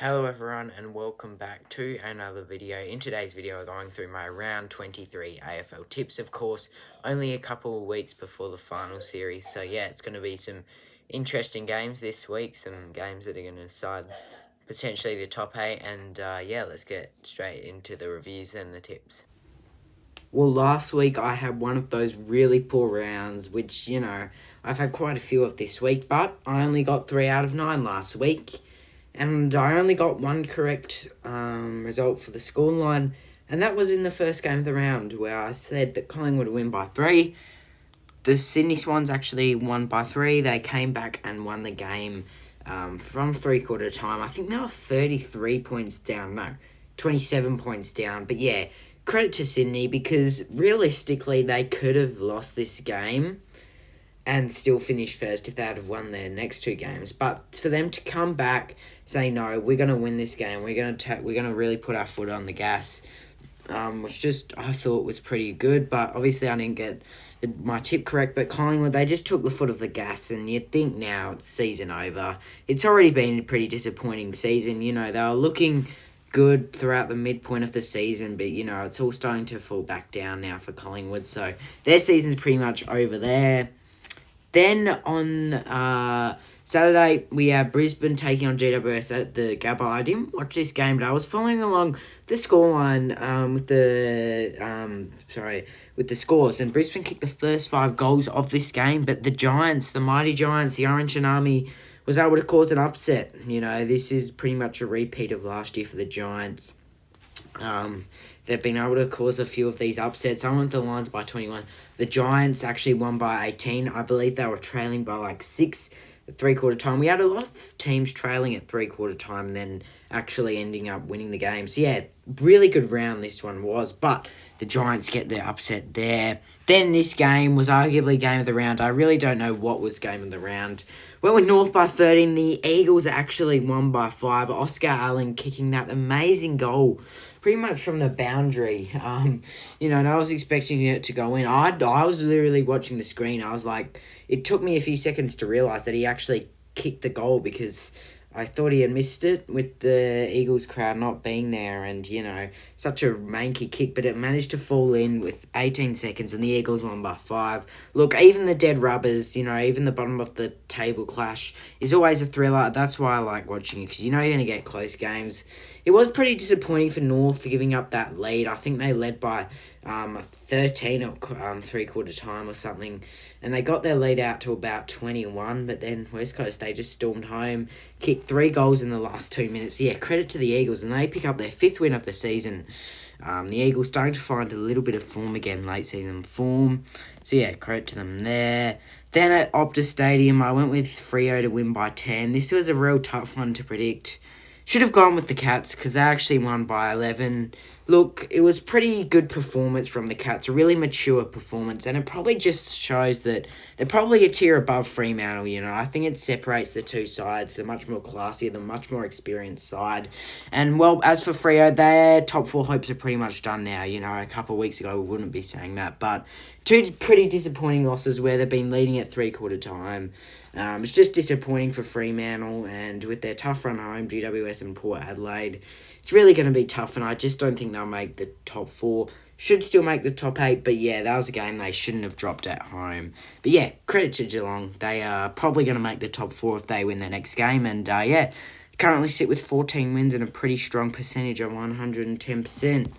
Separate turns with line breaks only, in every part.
Hello everyone and welcome back to another video. In today's video we're going through my round 23 AFL tips. Of course, only a couple of weeks before the final series, so yeah, it's going to be some interesting games this week, some games that are going to decide potentially the top 8, and yeah, let's get straight into the reviews and the tips. Well, last week I had one of those really poor rounds, which, I've had quite a few of this week, but I only got 3 out of 9 last week. And I only got one correct result for the scoreline, and that was in the first game of the round, where I said that Collingwood would win by 3. The Sydney Swans actually won by 3. They came back and won the game from three-quarter time. I think they were 33 points down. No, 27 points down. But yeah, credit to Sydney, because realistically they could have lost this game and still finish first if they had have won their next 2 games. But for them to come back, say no, we're gonna win this game. We're gonna really put our foot on the gas. Which just I thought was pretty good. But obviously I didn't get my tip correct. But Collingwood, they just took the foot of the gas, and you'd think now it's season over. It's already been a pretty disappointing season. They were looking good throughout the midpoint of the season, but it's all starting to fall back down now for Collingwood. So their season's pretty much over there. Then on Saturday, we have Brisbane taking on GWS at the Gabba. I didn't watch this game, but I was following along the scoreline with the scores. And Brisbane kicked the first 5 goals of this game, but the Giants, the mighty Giants, the Orange and Army, was able to cause an upset. This is pretty much a repeat of last year for the Giants. They've been able to cause a few of these upsets. I went the Lions by 21. The Giants actually won by 18. I believe they were trailing by like 6 at three-quarter time. We had a lot of teams trailing at three-quarter time and then actually ending up winning the game. So yeah, really good round this one was, but the Giants get their upset there. Then this game was arguably game of the round. I really don't know what was game of the round. Went with North by 13. The Eagles actually won by 5. Oscar Allen kicking that amazing goal pretty much from the boundary. And I was expecting it to go in. I was literally watching the screen. I was like, it took me a few seconds to realise that he actually kicked the goal, because I thought he had missed it with the Eagles crowd not being there, and, such a manky kick, but it managed to fall in with 18 seconds, and the Eagles won by 5. Look, even the dead rubbers, even the bottom of the table clash is always a thriller. That's why I like watching it, because you're going to get close games. It was pretty disappointing for North giving up that lead. I think they led by 13 at three-quarter time or something, and they got their lead out to about 21, but then West Coast, they just stormed home, kicked 3 goals in the last 2 minutes. Yeah, credit to the Eagles, and they pick up their 5th win of the season. The Eagles starting to find a little bit of form again, late season form. So yeah, credit to them there. Then at Optus Stadium, I went with Freo to win by 10. This was a real tough one to predict. Should have gone with the Cats, because they actually won by 11. Look, it was pretty good performance from the Cats, a really mature performance, and it probably just shows that they're probably a tier above Fremantle. I think it separates the two sides. They're much more classy, the much more experienced side. And, well, as for Freo, their top 4 hopes are pretty much done now. A couple of weeks ago we wouldn't be saying that, but 2 pretty disappointing losses where they've been leading at three-quarter time. It's just disappointing for Fremantle, and with their tough run home, GWS and Port Adelaide, it's really going to be tough, and I just don't think they'll make the top 4. Should still make the top 8, but yeah, that was a game they shouldn't have dropped at home. But yeah, credit to Geelong. They are probably going to make the top 4 if they win their next game, and yeah, currently sit with 14 wins and a pretty strong percentage of 110%.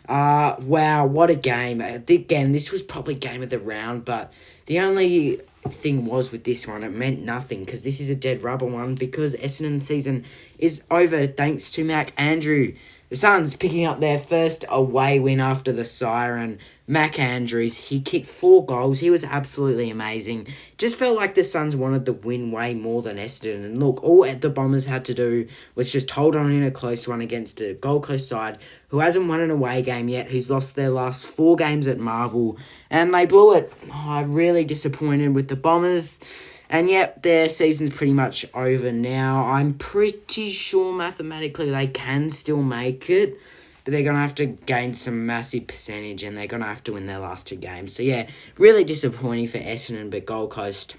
Wow, what a game. Again, this was probably game of the round, but the only thing was with this one, it meant nothing, because this is a dead rubber one, because Essendon's season is over thanks to Mac Andrew. The Suns picking up their first away win after the siren. Mac Andrews, he kicked 4 goals. He was absolutely amazing. Just felt like the Suns wanted the win way more than Essendon. And look, all the Bombers had to do was just hold on in a close one against a Gold Coast side who hasn't won an away game yet, who's lost their last 4 games at Marvel. And they blew it. I'm really disappointed with the Bombers. And yep, their season's pretty much over now. I'm pretty sure mathematically they can still make it, but they're going to have to gain some massive percentage, and they're going to have to win their last 2 games. So yeah, really disappointing for Essendon, but Gold Coast,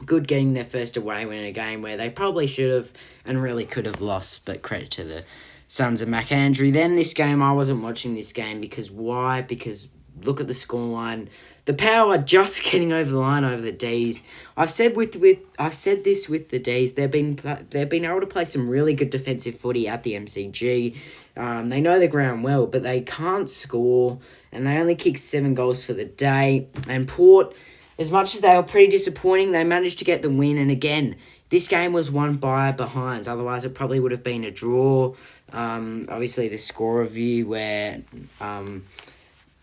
good getting their first away win in a game where they probably should have and really could have lost, but credit to the Sons of McAndrew. Then this game, I wasn't watching this game because why? Because look at the scoreline. The Power just getting over the line over the D's. I've said this with the D's. They've been able to play some really good defensive footy at the MCG. They know the ground well, but they can't score, and they only kicked 7 goals for the day. And Port, as much as they were pretty disappointing, they managed to get the win. And again, this game was won by behinds. Otherwise, it probably would have been a draw. Obviously, the score review where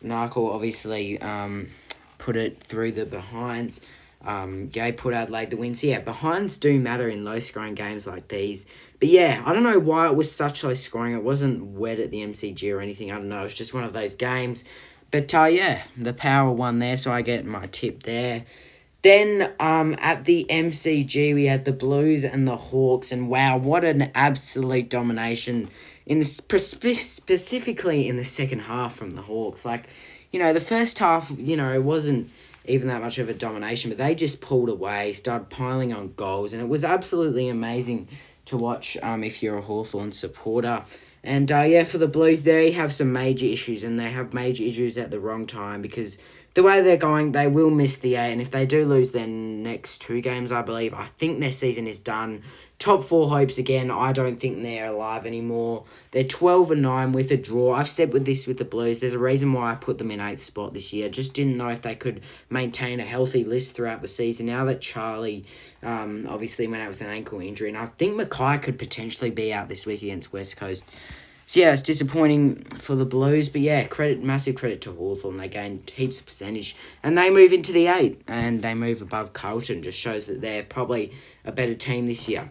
Narkle obviously put it through the behinds. Gay put Adelaide the win. So yeah, behinds do matter in low scoring games like these. But yeah, I don't know why it was such low scoring. It wasn't wet at the MCG or anything. I don't know. It was just one of those games. But yeah, the Power won there, so I get my tip there. Then at the MCG, we had the Blues and the Hawks, and wow, what an absolute domination in the specifically in the second half from the Hawks. Like, the first half, it wasn't even that much of a domination, but they just pulled away, started piling on goals, and it was absolutely amazing to watch if you're a Hawthorn supporter. And for the Blues, they have some major issues, and they have major issues at the wrong time because the way they're going, they will miss the 8, and if they do lose their next 2 games, I believe, I think their season is done. Top 4 hopes again, I don't think they're alive anymore. They're 12-9 with a draw. I've said with the Blues, there's a reason why I put them in 8th spot this year. Just didn't know if they could maintain a healthy list throughout the season. Now that Charlie obviously went out with an ankle injury, and I think Mackay could potentially be out this week against West Coast. So yeah, it's disappointing for the Blues, but yeah, massive credit to Hawthorn. They gained heaps of percentage, and they move into the 8, and they move above Carlton. Just shows that they're probably a better team this year.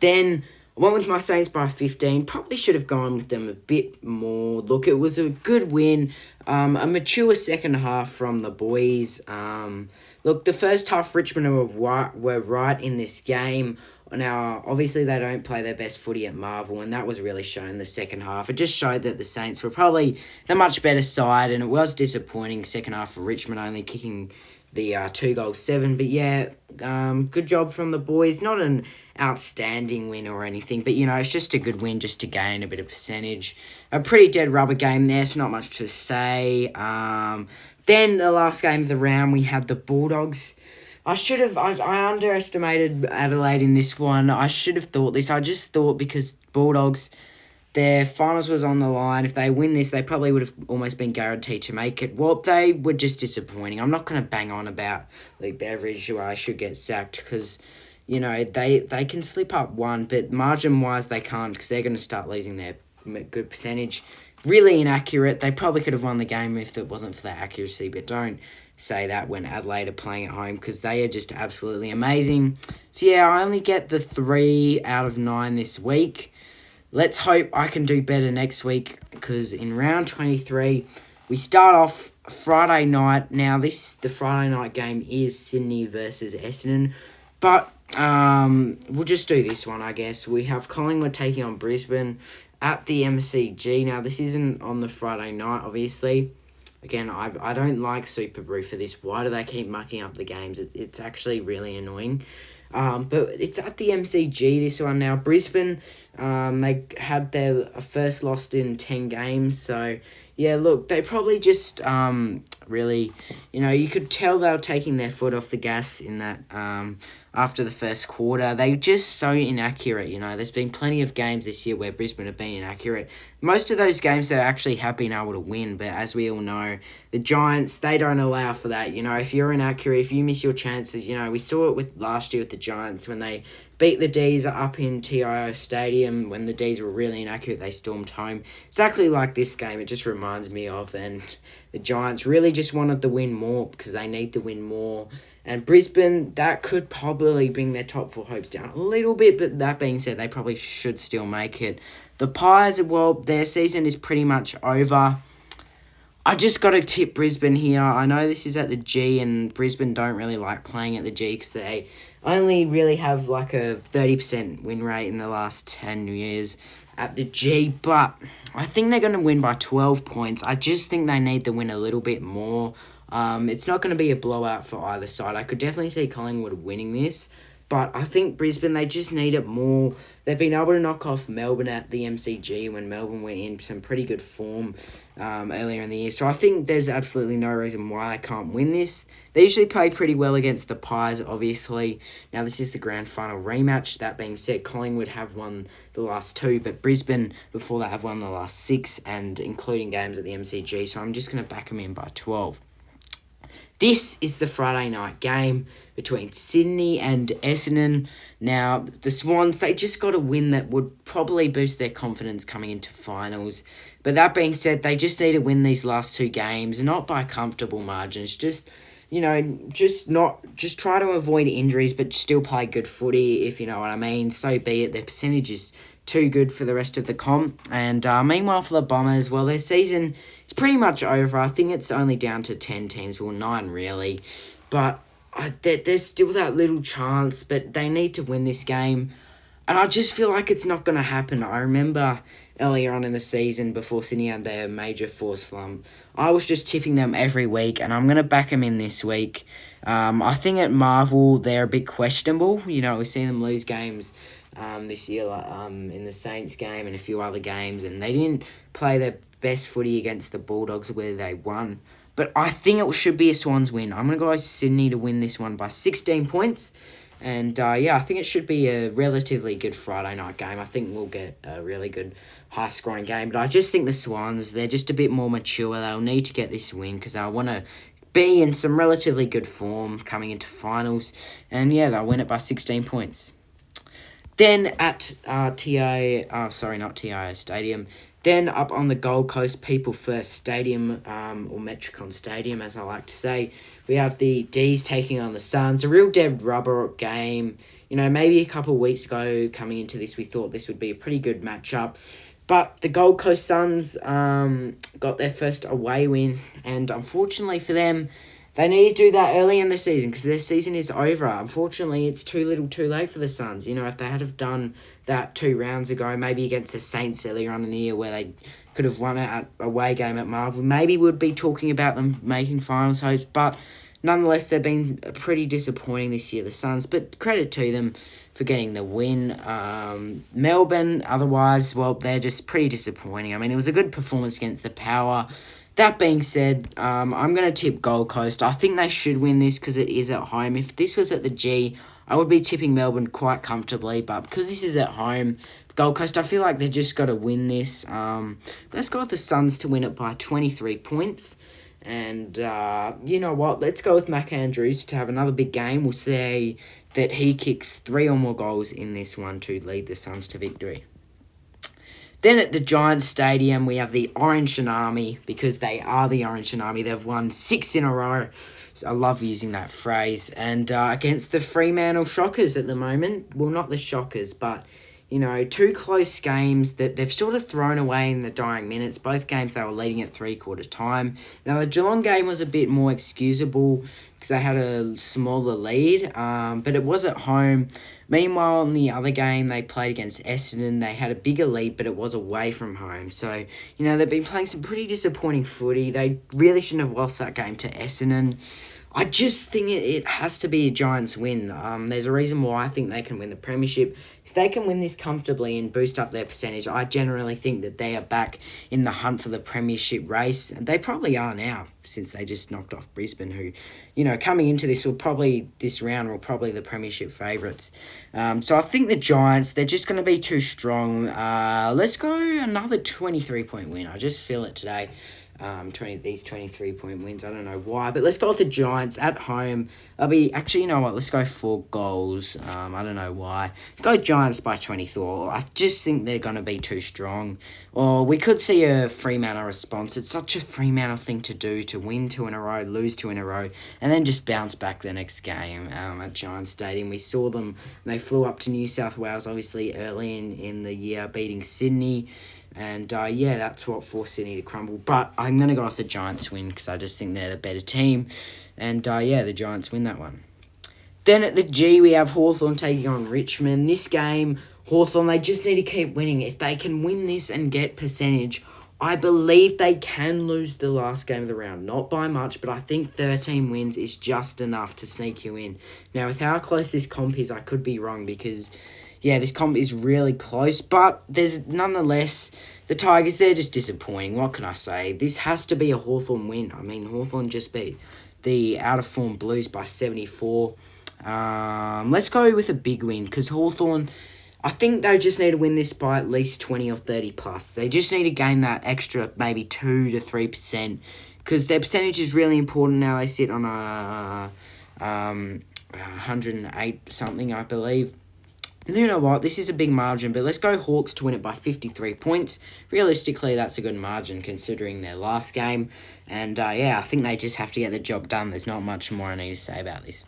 Then I went with my Saints by 15. Probably should have gone with them a bit more. Look, it was a good win. A mature second half from the boys. Look, the first half, Richmond were right in this game. Now, obviously, they don't play their best footy at Marvel, and that was really shown in the second half. It just showed that the Saints were probably the much better side, and it was disappointing second half for Richmond, only kicking the 2-7. But yeah, good job from the boys. Not an outstanding win or anything, but it's just a good win just to gain a bit of percentage. A pretty dead rubber game there, so not much to say. Then the last game of the round, we had the Bulldogs. I underestimated Adelaide in this one. I should have thought this. I just thought because Bulldogs, their finals was on the line. If they win this, they probably would have almost been guaranteed to make it. Well, they were just disappointing. I'm not going to bang on about Lee Beveridge, who I should get sacked, because, they can slip up one, but margin-wise they can't because they're going to start losing their good percentage. Really inaccurate. They probably could have won the game if it wasn't for their accuracy, but don't say that when Adelaide are playing at home because they are just absolutely amazing. So yeah, I only get the 3 out of 9 this week. Let's hope I can do better next week because in round 23, we start off Friday night. Now, the Friday night game is Sydney versus Essendon, but we'll just do this one, I guess. We have Collingwood taking on Brisbane at the MCG. Now, this isn't on the Friday night, obviously. Again, I don't like Super Brew for this. Why do they keep mucking up the games? It's actually really annoying. But it's at the MCG, this one now. Brisbane, they had their first loss in 10 games. So, yeah, look, they probably just really, you could tell they were taking their foot off the gas in that after the first quarter. They're just so inaccurate, There's been plenty of games this year where Brisbane have been inaccurate. Most of those games they actually have been able to win, but as we all know, the Giants, they don't allow for that. If you're inaccurate, if you miss your chances, we saw it with last year with the Giants when they beat the D's up in TIO Stadium. When the D's were really inaccurate, they stormed home. Exactly like this game, it just reminds me of. And the Giants really just wanted to win more because they need to win more. And Brisbane, that could probably bring their top 4 hopes down a little bit, but that being said, they probably should still make it. The Pies, well, their season is pretty much over. I just got to tip Brisbane here. I know this is at the G, and Brisbane don't really like playing at the G because they only really have like a 30% win rate in the last 10 years at the G, but I think they're going to win by 12 points. I just think they need to win a little bit more. It's not going to be a blowout for either side. I could definitely see Collingwood winning this. But I think Brisbane, they just need it more. They've been able to knock off Melbourne at the MCG when Melbourne were in some pretty good form earlier in the year. So I think there's absolutely no reason why they can't win this. They usually play pretty well against the Pies, obviously. Now, this is the grand final rematch. That being said, Collingwood have won the last 2, but Brisbane, before that, have won the last 6, and including games at the MCG. So I'm just going to back them in by 12. This is the Friday night game between Sydney and Essendon. Now, the Swans, they just got a win that would probably boost their confidence coming into finals. But that being said, they just need to win these last 2 games, not by comfortable margins. Just try to avoid injuries, but still play good footy, if you know what I mean. So be it. Their percentage is too good for the rest of the comp. And meanwhile, for the Bombers, well, their season is pretty much over. I think it's only down to 10 teams, well, 9 really. But there's still that little chance, but they need to win this game. And I just feel like it's not going to happen. I remember earlier on in the season, before Sydney had their major force slump, I was just tipping them every week, and I'm going to back them in this week. I think at Marvel, they're a bit questionable. You know, we've seen them lose games this year, in the Saints game and a few other games, and they didn't play their best footy against the Bulldogs where they won. But I think it should be a Swans win. I'm going to go Sydney to win this one by 16 points. And, I think it should be a relatively good Friday night game. I think we'll get a really good high-scoring game. But I just think the Swans, they're just a bit more mature. They'll need to get this win because they'll want to be in some relatively good form coming into finals. And, they'll win it by 16 points. Then at TIO Stadium. Then up on the Gold Coast People First Stadium, or Metricon Stadium, as I like to say, we have the D's taking on the Suns. A real dead rubber game. You know, maybe a couple of weeks ago coming into this, we thought this would be a pretty good matchup. But the Gold Coast Suns got their first away win, and unfortunately for them, they need to do that early in the season because their season is over. Unfortunately, it's too little too late for the Suns. You know, if they had have done that 2 rounds ago, maybe against the Saints earlier on in the year where they could have won an away game at Marvel, maybe we'd be talking about them making finals hopes. But nonetheless, they've been pretty disappointing this year, the Suns. But credit to them for getting the win. Melbourne, otherwise, well, they're just pretty disappointing. I mean, it was a good performance against the Power. That being said, I'm going to tip Gold Coast. I think they should win this because it is at home. If this was at the G, I would be tipping Melbourne quite comfortably. But because this is at home, Gold Coast, I feel like they just got to win this. Let's go with the Suns to win it by 23 points. And you know what? Let's go with Mac Andrews to have another big game. We'll say that he kicks 3 or more goals in this one to lead the Suns to victory. Then at the Giants Stadium, we have the Orange Tsunami, because they are the Orange Tsunami. They've won 6 in a row. So I love using that phrase. And against the Fremantle Shockers at the moment. Well, not the Shockers, but, you know, 2 close games that they've sort of thrown away in the dying minutes. Both games they were leading at 3/4 time. Now, the Geelong game was a bit more excusable because they had a smaller lead, but it was at home. Meanwhile, in the other game they played against Essendon, they had a bigger lead, but it was away from home. So, you know, they've been playing some pretty disappointing footy. They really shouldn't have lost that game to Essendon. I just think it has to be a Giants win. There's a reason why I think they can win the premiership. If they can win this comfortably and boost up their percentage, I generally think that they are back in the hunt for the premiership race. They probably are now, since they just knocked off Brisbane, who, you know, coming into this round were probably the premiership favourites. So I think the Giants, they're just going to be too strong. Let's go another 23-point win. I just feel it today. These 23-point wins. I don't know why, but let's go with the Giants at home. Actually, you know what? Let's go 4 goals. I don't know why. Let's go Giants by 24. I just think they're going to be too strong. Or we could see a Fremantle response. It's such a Fremantle thing to do, to win 2 in a row, lose 2 in a row, and then just bounce back the next game at Giants Stadium. We saw them. They flew up to New South Wales, obviously, early in the year, beating Sydney. And, that's what forced Sydney to crumble. But I'm going to go with the Giants win because I just think they're the better team. And, the Giants win that one. Then at the G, we have Hawthorn taking on Richmond. This game, Hawthorn, they just need to keep winning. If they can win this and get percentage I believe they can lose the last game of the round. Not by much, but I think 13 wins is just enough to sneak you in. Now, with how close this comp is, I could be wrong because, yeah, this comp is really close. But there's nonetheless, the Tigers, they're just disappointing. What can I say? This has to be a Hawthorn win. I mean, Hawthorn just beat the out-of-form Blues by 74. Let's go with a big win because Hawthorn, I think they just need to win this by at least 20 or 30 plus. They just need to gain that extra maybe 2 to 3% because their percentage is really important now. They sit on a 108 something, I believe. You know what? This is a big margin, but let's go Hawks to win it by 53 points. Realistically, that's a good margin considering their last game. And, yeah, I think they just have to get the job done. There's not much more I need to say about this.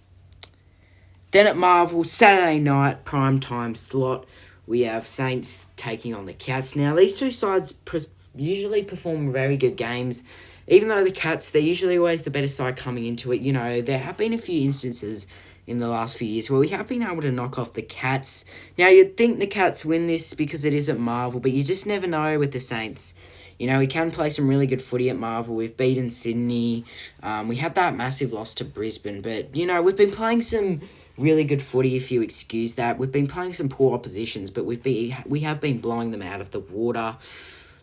Then at Marvel, Saturday night, prime time slot, we have Saints taking on the Cats. Now, these two sides usually perform very good games. Even though the Cats, they're usually always the better side coming into it. You know, there have been a few instances in the last few years where we have been able to knock off the Cats. Now, you'd think the Cats win this because it is at Marvel, but you just never know with the Saints. You know, we can play some really good footy at Marvel. We've beaten Sydney. We had that massive loss to Brisbane. But, you know, we've been playing some really good footy, if you excuse that. We've been playing some poor oppositions, but we have been blowing them out of the water.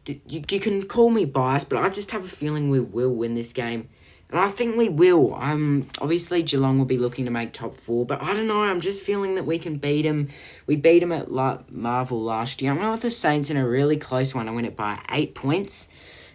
You can call me biased, but I just have a feeling we will win this game. And I think we will. Obviously, Geelong will be looking to make top 4, but I don't know. I'm just feeling that we can beat them. We beat them at Marvel last year. I'm going with the Saints in a really close one. I win it by 8 points.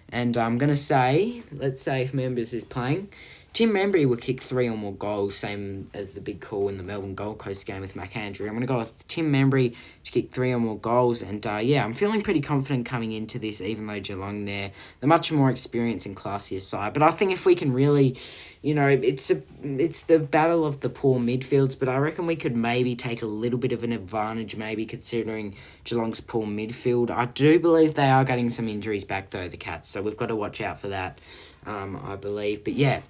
And I'm going to say, let's say if Members is playing, Tim Membry will kick 3 or more goals, same as the big call in the Melbourne Gold Coast game with McAndrew. I'm going to go with Tim Membry to kick 3 or more goals. And, yeah, I'm feeling pretty confident coming into this, even though Geelong they're much more experienced and classier side. But I think if we can really, you know, it's the battle of the poor midfields, but I reckon we could maybe take a little bit of an advantage, maybe considering Geelong's poor midfield. I do believe they are getting some injuries back, though, the Cats, so we've got to watch out for that, I believe. But, yeah.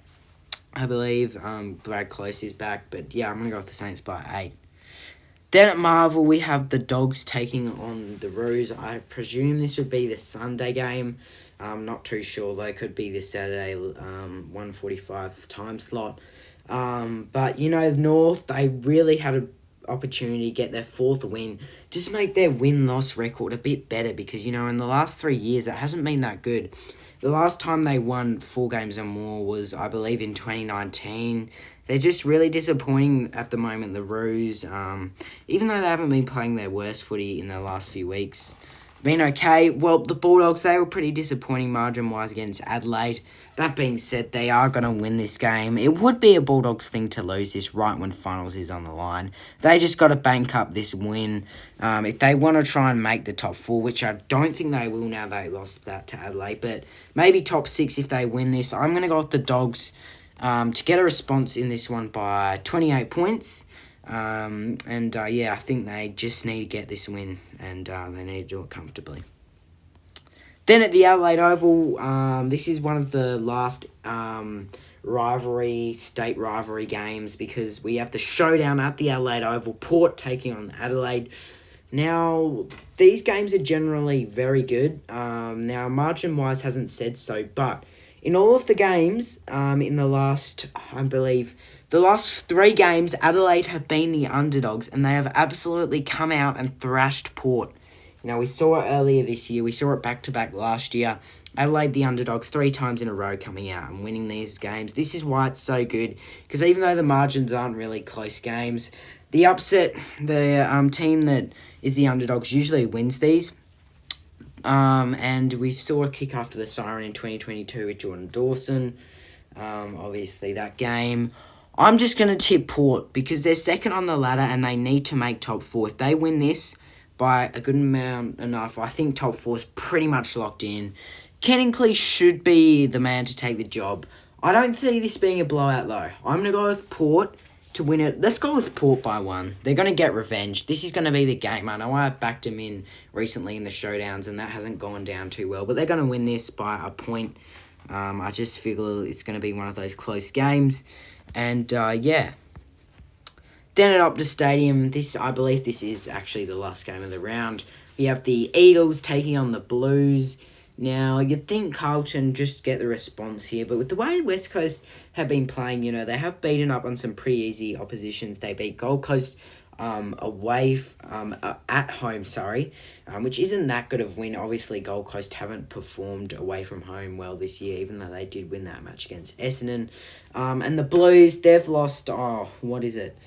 I believe Brad Close is back, but yeah, I'm going to go with the Saints by 8. Then at Marvel, we have the Dogs taking on the Roos. I presume this would be the Sunday game. I'm not too sure, though. It could be the Saturday 1:45 time slot. But, you know, North, they really had an opportunity to get their 4th win. Just make their win-loss record a bit better because, you know, in the last 3 years, it hasn't been that good. The last time they won 4 games or more was, I believe, in 2019. They're just really disappointing at the moment, the Roos. Even though they haven't been playing their worst footy in the last few weeks. Been okay. Well, the Bulldogs, they were pretty disappointing margin-wise against Adelaide. That being said, they are going to win this game. It would be a Bulldogs thing to lose this right when finals is on the line. They just got to bank up this win. If they want to try and make the top 4, which I don't think they will now they lost that to Adelaide, but maybe top 6 if they win this. I'm going to go with the Dogs to get a response in this one by 28 points. Yeah, I think they just need to get this win, and they need to do it comfortably. Then at the Adelaide Oval, this is one of the last state rivalry games because we have the showdown at the Adelaide Oval, Port taking on Adelaide. Now, these games are generally very good. Now, margin-wise hasn't said so, but in all of the games, in the last, I believe, the last 3 games, Adelaide have been the underdogs, and they have absolutely come out and thrashed Port. You know, we saw it earlier this year. We saw it back-to-back last year. Adelaide, the underdogs, 3 times in a row coming out and winning these games. This is why it's so good, because even though the margins aren't really close games, the upset, the team that is the underdogs usually wins these. And we saw a kick after the siren in 2022 with Jordan Dawson. Obviously, that game. I'm just going to tip Port because they're second on the ladder and they need to make top 4. If they win this by a good amount enough, I think top 4 is pretty much locked in. Kenningly should be the man to take the job. I don't see this being a blowout, though. I'm going to go with Port to win it. Let's go with Port by 1. They're going to get revenge. This is going to be the game. I know I backed them in recently in the showdowns, and that hasn't gone down too well. But they're going to win this by a point. I just figure it's going to be one of those close games. And, yeah. Then at Optus Stadium, I believe this is actually the last game of the round. We have the Eagles taking on the Blues. Now, you'd think Carlton just get the response here, but with the way West Coast have been playing, they have beaten up on some pretty easy oppositions. They beat Gold Coast at home, sorry, which isn't that good of a win. Obviously, Gold Coast haven't performed away from home well this year, even though they did win that match against Essendon. And the Blues, they've lost, what is it?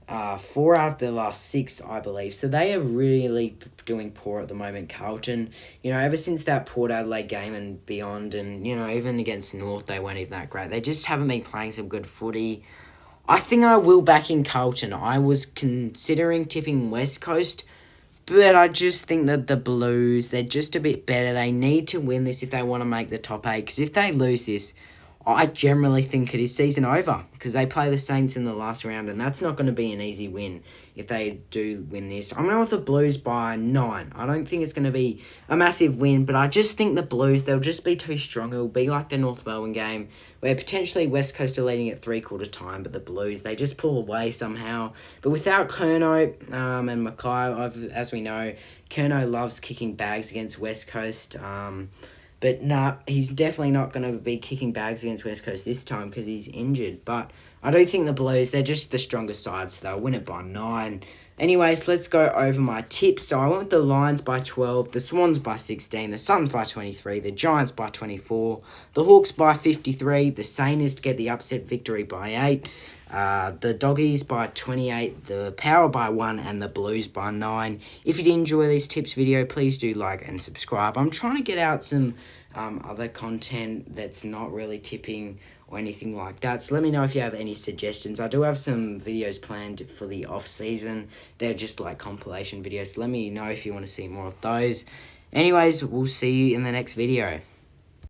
4 out of their last 6, I believe. So they are really doing poor at the moment, Carlton. Ever since that Port Adelaide game and beyond, and, even against North, they weren't even that great. They just haven't been playing some good footy. I think I will back in Carlton. I was considering tipping West Coast, but I just think that the Blues, they're just a bit better. They need to win this if they want to make the top 8, because if they lose this, I generally think it is season over, because they play the Saints in the last round, and that's not going to be an easy win if they do win this. I'm going with the Blues by 9. I don't think it's going to be a massive win, but I just think the Blues, they'll just be too strong. It'll be like the North Melbourne game, where potentially West Coast are leading at three-quarter time, but the Blues, they just pull away somehow. But without Curnow and Mackay, as we know, Curnow loves kicking bags against West Coast. But nah, he's definitely not going to be kicking bags against West Coast this time because he's injured. But I don't think the Blues, they're just the strongest side, so they'll win it by 9. Anyways, let's go over my tips. So I went with the Lions by 12, the Swans by 16, the Suns by 23, the Giants by 24, the Hawks by 53, the Saints to get the upset victory by 8, the Doggies by 28, the Power by 1, and the Blues by 9. If you did enjoy this tips video, please do like and subscribe. I'm trying to get out some other content that's not really tipping or anything like that. So let me know if you have any suggestions. I do have some videos planned for the off season. They're just like compilation videos. So let me know if you want to see more of those. Anyways, we'll see you in the next video.